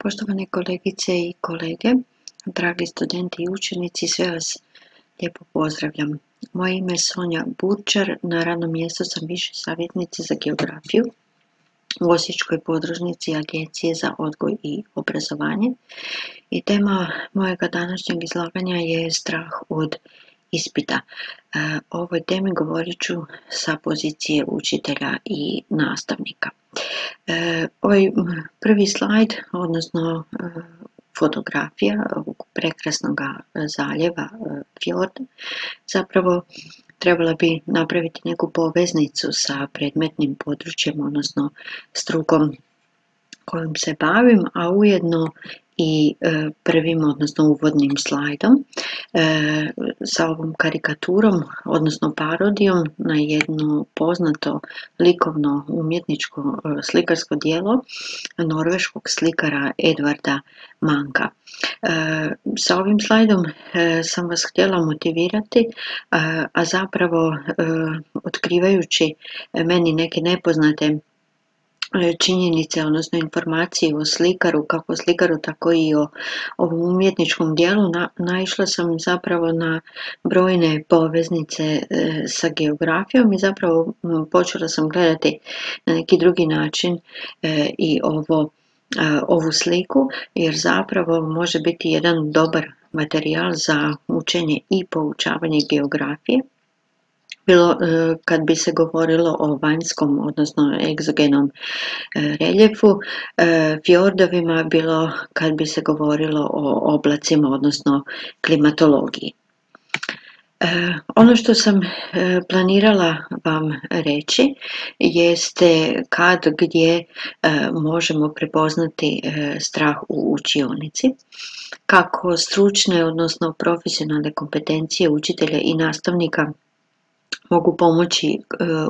Poštovane kolegice i kolege, dragi studenti i učenici, sve vas lijepo pozdravljam. Moje ime je Sonja Burčar, na radnom mjestu sam viša savjetnica za geografiju u Osječkoj podružnici Agencije za odgoj i obrazovanje. I tema mojega današnjeg izlaganja je strah od ispita. O ovoj temi govorit ću sa pozicije učitelja i nastavnika. Ovaj prvi slajd, odnosno fotografija ovog prekrasnog zaljeva fjorda, zapravo trebala bi napraviti neku poveznicu sa predmetnim područjem, odnosno strukom kojom se bavim, a ujedno i prvim, odnosno uvodnim slajdom sa ovom karikaturom, odnosno parodijom na jedno poznato likovno umjetničko slikarsko djelo norveškog slikara Edvarda Manka. Sa ovim slajdom sam vas htjela motivirati, a zapravo otkrivajući meni neke nepoznate činjenice, odnosno informacije o slikaru, kako o slikaru, tako i o ovom umjetničkom dijelu, naišla sam zapravo na brojne poveznice sa geografijom i zapravo počela sam gledati na neki drugi način i ovu sliku, jer zapravo može biti jedan dobar materijal za učenje i poučavanje geografije. Bilo kad bi se govorilo o vanjskom, odnosno egzogenom reljefu, fjordovima, bilo kad bi se govorilo o oblacima, odnosno klimatologiji. Ono što sam planirala vam reći jeste kad, gdje možemo prepoznati strah u učionici, kako stručne, odnosno profesionalne kompetencije učitelja i nastavnika mogu pomoći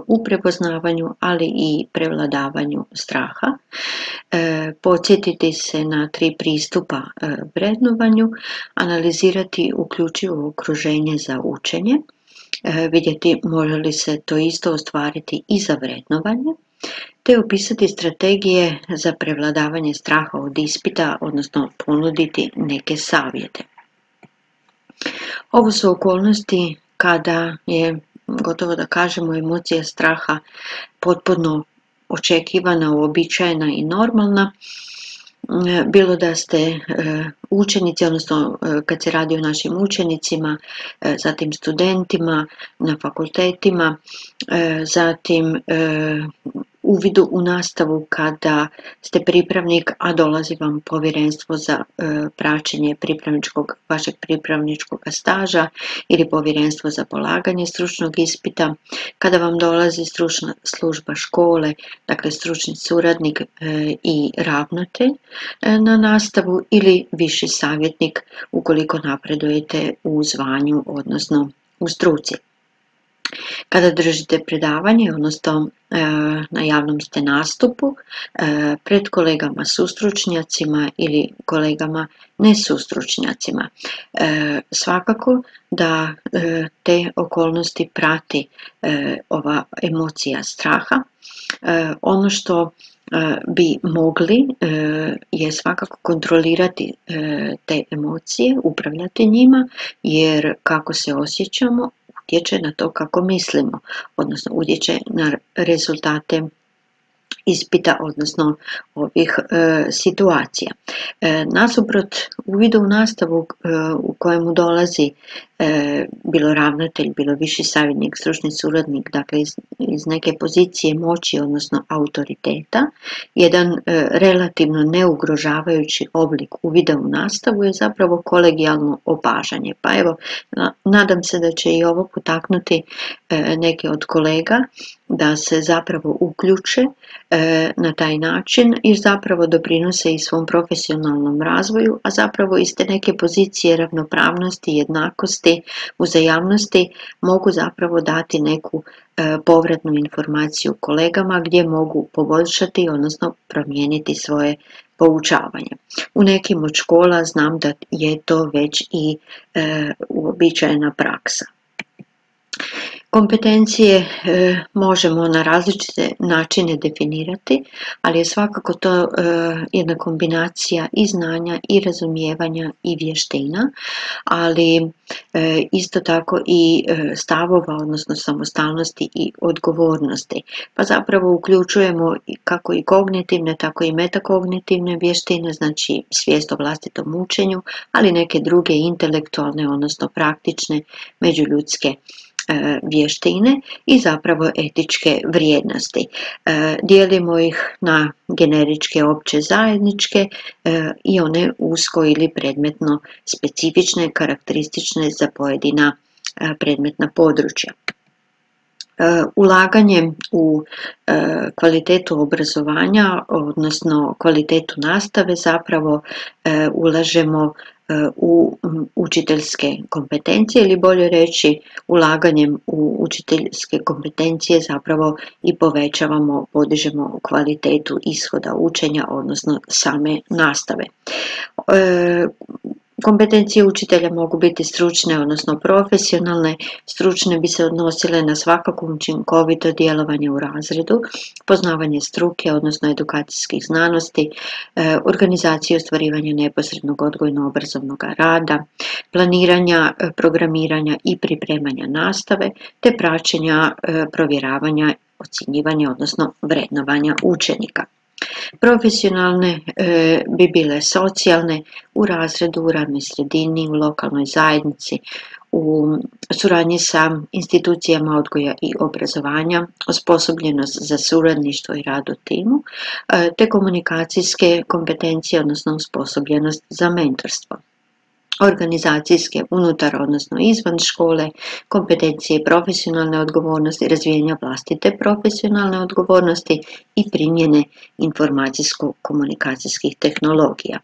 u prepoznavanju, ali i prevladavanju straha. Podsjetiti se na 3 pristupa vrednovanju, analizirati uključivo okruženje za učenje, vidjeti može li se to isto ostvariti i za vrednovanje, te opisati strategije za prevladavanje straha od ispita, odnosno ponuditi neke savjete. Ovo su okolnosti kada je, gotovo da kažemo, emocija straha potpuno očekivana, uobičajena i normalna. Bilo da ste učenici, odnosno kad se radi o našim učenicima, zatim studentima na fakultetima, zatim uvidu u nastavu kada ste pripravnik, a dolazi vam povjerenstvo za praćenje vašeg pripravničkog staža ili povjerenstvo za polaganje stručnog ispita, kada vam dolazi stručna služba škole, dakle stručni suradnik i ravnatelj na nastavu ili viši savjetnik ukoliko napredujete u zvanju, odnosno u struci. Kada držite predavanje, odnosno na javnom ste nastupu pred kolegama sustručnjacima ili kolegama nesustručnjacima. Svakako da te okolnosti prati ova emocija straha. Ono što bi mogli je svakako kontrolirati te emocije, upravljati njima, jer kako se osjećamo utječe na to kako mislimo, odnosno utječe na rezultate ispita, odnosno ovih situacija. Nasuprot uvidu u nastavu u kojemu dolazi bilo ravnatelj, bilo viši savjetnik, stručni suradnik, dakle iz neke pozicije moći, odnosno autoriteta, jedan relativno neugrožavajući oblik uvida u nastavu je zapravo kolegijalno opažanje. Pa evo, nadam se da će i ovo potaknuti neke od kolega da se zapravo uključe na taj način i zapravo doprinose i svom profesionalnom razvoju, a zapravo iz te neke pozicije ravnopravnosti, jednakosti, uzajamnosti mogu zapravo dati neku povratnu informaciju kolegama gdje mogu poboljšati, odnosno promijeniti svoje poučavanje. U nekim od škola znam da je to već i uobičajena praksa. Kompetencije možemo na različite načine definirati, ali je svakako to jedna kombinacija i znanja i razumijevanja i vještina, ali isto tako i stavova, odnosno samostalnosti i odgovornosti. Pa zapravo uključujemo kako i kognitivne, tako i metakognitivne vještine, znači svijest o vlastitom učenju, ali neke druge intelektualne, odnosno praktične međuljudske vještine i zapravo etičke vrijednosti. Dijelimo ih na generičke, opće, zajedničke i one usko ili predmetno specifične, karakteristične za pojedina predmetna područja. Ulaganje u kvalitetu obrazovanja, odnosno kvalitetu nastave, zapravo ulažemo u učiteljske kompetencije, ili bolje reći ulaganjem u učiteljske kompetencije zapravo i povećavamo, podižemo kvalitetu ishoda učenja, odnosno same nastave. Kompetencije učitelja mogu biti stručne, odnosno profesionalne. Stručne bi se odnosile na svakako učinkovito djelovanje u razredu, poznavanje struke, odnosno edukacijskih znanosti, organizaciju i ostvarivanje neposrednog odgojno-obrazovnog rada, planiranja, programiranja i pripremanja nastave, te praćenja, provjeravanja, ocjenjivanja, odnosno vrednovanja učenika. Profesionalne bi bile socijalne, u razredu, u radnoj sredini, u lokalnoj zajednici, u suradnji sa institucijama odgoja i obrazovanja, osposobljenost za suradništvo i rad u timu, te komunikacijske kompetencije, odnosno osposobljenost za mentorstvo. Organizacijske, unutar, odnosno izvan škole, kompetencije profesionalne odgovornosti, razvijanja vlastite profesionalne odgovornosti i primjene informacijsko-komunikacijskih tehnologija.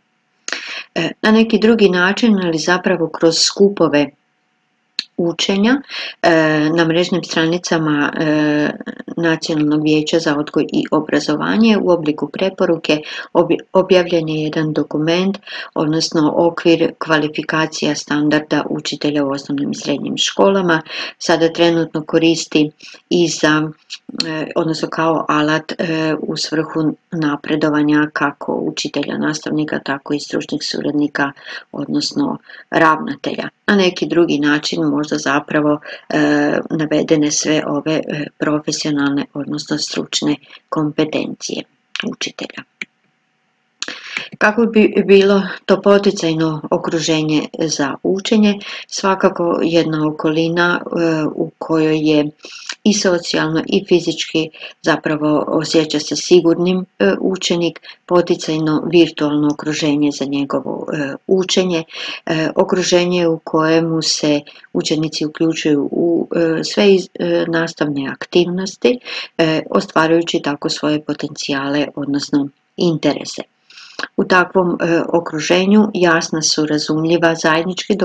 Na neki drugi način, ali zapravo kroz skupove učenja na mrežnim stranicama Nacionalnog vijeća za odgoj i obrazovanje u obliku preporuke objavljen je jedan dokument, odnosno okvir kvalifikacija standarda učitelja u osnovnim i srednjim školama. Sada trenutno koristi i za, odnosno kao alat u svrhu napredovanja kako učitelja, nastavnika, tako i stručnih suradnika, odnosno ravnatelja. Na neki drugi način možda zapravo navedene sve ove profesionalne, odnosno stručne kompetencije učitelja. Kako bi bilo to poticajno okruženje za učenje? Svakako jedna okolina u kojoj je i socijalno i fizički zapravo osjeća se sigurnim učenik, poticajno virtualno okruženje za njegovo učenje, okruženje u kojemu se učenici uključuju u sve nastavne aktivnosti, ostvarujući tako svoje potencijale, odnosno interese. U takvom okruženju jasna su, razumljiva, zajednički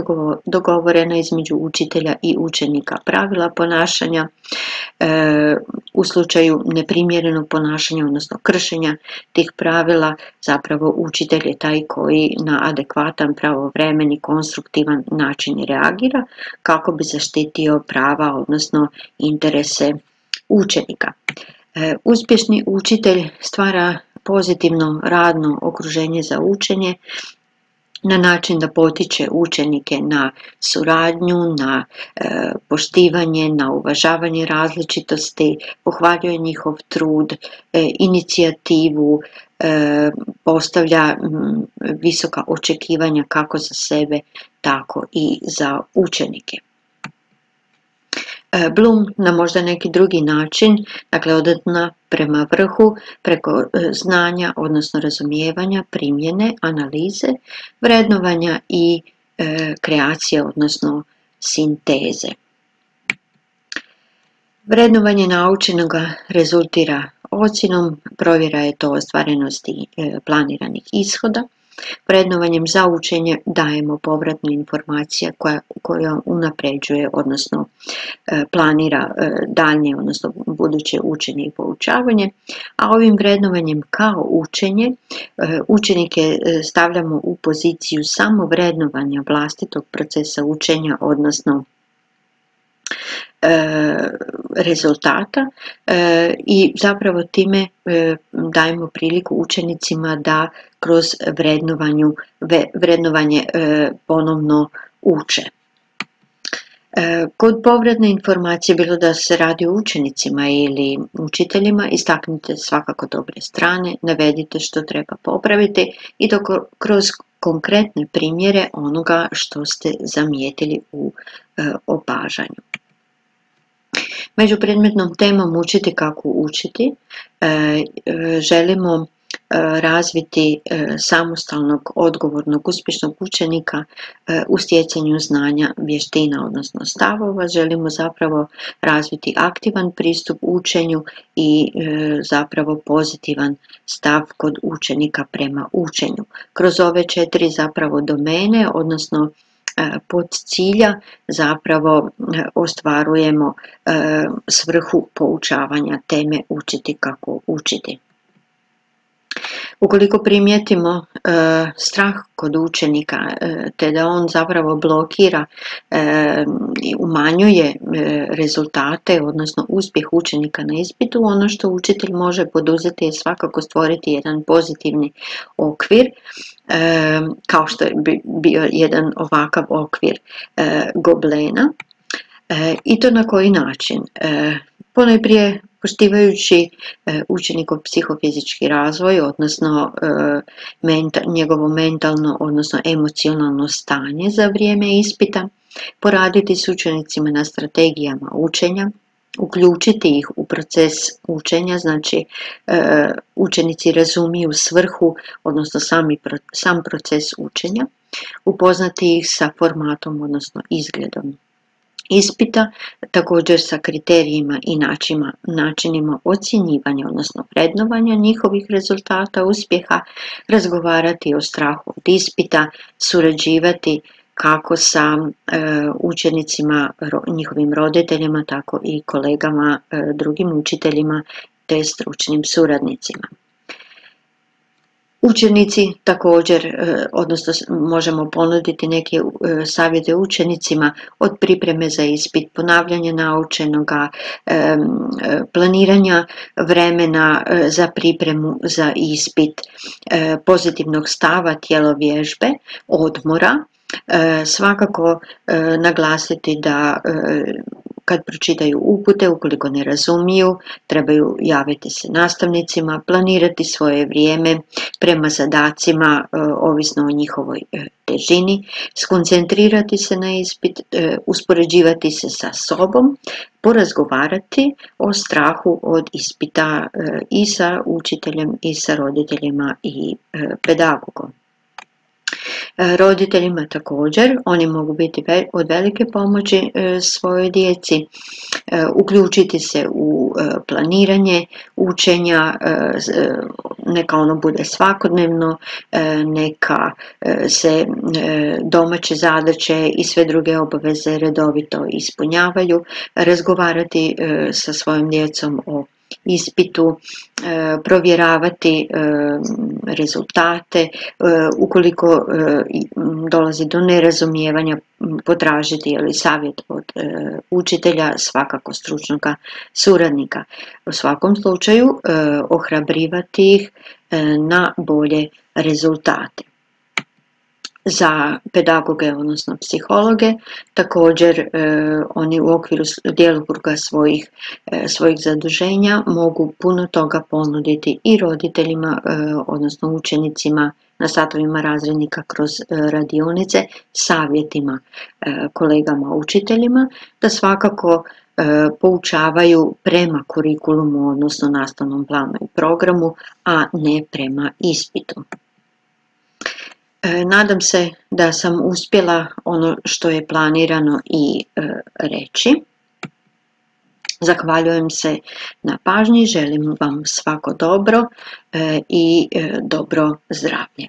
dogovorena između učitelja i učenika pravila ponašanja. U slučaju neprimjerenog ponašanja, odnosno kršenja tih pravila, zapravo učitelj je taj koji na adekvatan, pravovremen i konstruktivan način reagira kako bi zaštitio prava, odnosno interese učenika. Uspješni učitelj stvara pozitivno radno okruženje za učenje na način da potiče učenike na suradnju, na poštivanje, na uvažavanje različitosti, pohvaljuje njihov trud, inicijativu, postavlja visoka očekivanja kako za sebe, tako i za učenike. Bloom na možda neki drugi način, dakle od dna prema vrhu, preko znanja, odnosno razumijevanja, primjene, analize, vrednovanja i kreacije, odnosno sinteze. Vrednovanje naučenoga rezultira ocjenom, provjera je to ostvarenosti planiranih ishoda. Vrednovanjem za učenje dajemo povratnu informaciju koja unapređuje, odnosno planira daljnje, odnosno buduće učenje i poučavanje, a ovim vrednovanjem kao učenje učenike stavljamo u poziciju samo vrednovanja vlastitog procesa učenja, odnosno rezultata i zapravo time dajemo priliku učenicima da kroz vrednovanje ponovno uče. Kod povratne informacije, bilo da se radi o učenicima ili učiteljima, istaknite svakako dobre strane, navedite što treba popraviti i to kroz konkretne primjere onoga što ste zamijetili u opažanju. Među predmetnom temom učiti kako učiti želimo razviti samostalnog, odgovornog, uspješnog učenika u stjecanju znanja, vještina, odnosno stavova. Želimo zapravo razviti aktivan pristup učenju i zapravo pozitivan stav kod učenika prema učenju. Kroz ove 4 zapravo domene, odnosno pod cilja, zapravo ostvarujemo svrhu poučavanja teme učiti kako učiti. Ukoliko primijetimo strah kod učenika, te da on zapravo blokira i umanjuje rezultate, odnosno uspjeh učenika na ispitu, ono što učitelj može poduzeti je svakako stvoriti jedan pozitivni okvir, kao što je bio jedan ovakav okvir Goblena. I to na koji način? Ponajprije poštivajući učenikov psihofizički razvoj, odnosno njegovo mentalno, odnosno emocionalno stanje za vrijeme ispita, poraditi s učenicima na strategijama učenja, uključiti ih u proces učenja, znači učenici razumiju svrhu, odnosno sam proces učenja, upoznati ih sa formatom, odnosno izgledom ispita, također sa kriterijima i načinima ocjenjivanja, odnosno vrednovanja njihovih rezultata uspjeha, razgovarati o strahu od ispita, surađivati kako sa učenicima, njihovim roditeljima, tako i kolegama, drugim učiteljima te stručnim suradnicima. Učenici također, odnosno možemo ponuditi neke savjete učenicima od pripreme za ispit, ponavljanja naučenoga, planiranja vremena za pripremu za ispit, pozitivnog stava, tjelovježbe, odmora. Svakako naglasiti da kad pročitaju upute, ukoliko ne razumiju, trebaju javiti se nastavnicima, planirati svoje vrijeme prema zadacima, ovisno o njihovoj težini, skoncentrirati se na ispit, uspoređivati se sa sobom, porazgovarati o strahu od ispita i sa učiteljem i sa roditeljima i pedagogom. Roditeljima također, oni mogu biti od velike pomoći svojoj djeci, uključiti se u planiranje učenja, neka ono bude svakodnevno, neka se domaće zadaće i sve druge obaveze redovito ispunjavaju, razgovarati sa svojom djecom o ispitu, provjeravati rezultate, ukoliko dolazi do nerazumijevanja, potražiti savjet od učitelja, svakako stručnog suradnika. U svakom slučaju ohrabrivati ih na bolje rezultate. Za pedagoge, odnosno psihologe, također oni u okviru djelokruga svojih zaduženja mogu puno toga ponuditi i roditeljima, odnosno učenicima na satovima razrednika kroz radionice, savjetima kolegama učiteljima, da svakako poučavaju prema kurikulumu, odnosno nastavnom planu i programu, a ne prema ispitu. Nadam se da sam uspjela ono što je planirano i reći. Zahvaljujem se na pažnji, želim vam svako dobro i dobro zdravlje.